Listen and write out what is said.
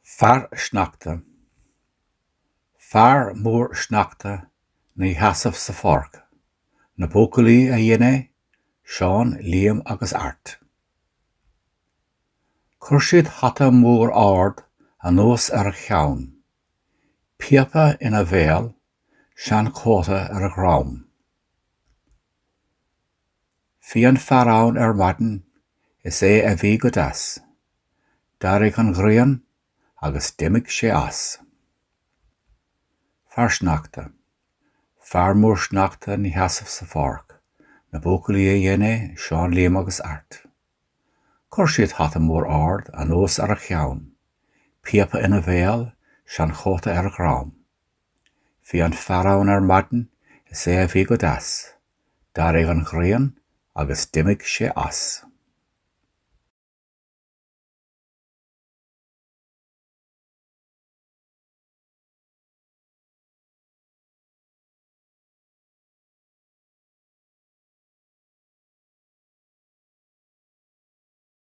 Fear Sneachta. Fear mór Sneachta Na Sheasamh sa pháirc, na bócailí a dhéanamh, Seán, Liam agus Art. Chuir siad hata mór ard anuas ar a cheann, píopa ina bhéal, sean cóta ar a ghrám. Bhí an pharaon ar maidin is é a bhí go deas, d'arraigh an ghrian agus d'imigh sé as. Fear Sneachta. Fear mór Sneachta Na Sheasamh sa pháirc, na bócailí a dhéanamh, Seán, Liam agus Art. Chuir siad hata mór ard anuas ar a cheann, píopa ina bhéal, sean cóta ar a ghrám. Bhí an pharaon ar maidin is é a bhí go deas, d'arraigh an ghrian agus d'imigh sé as.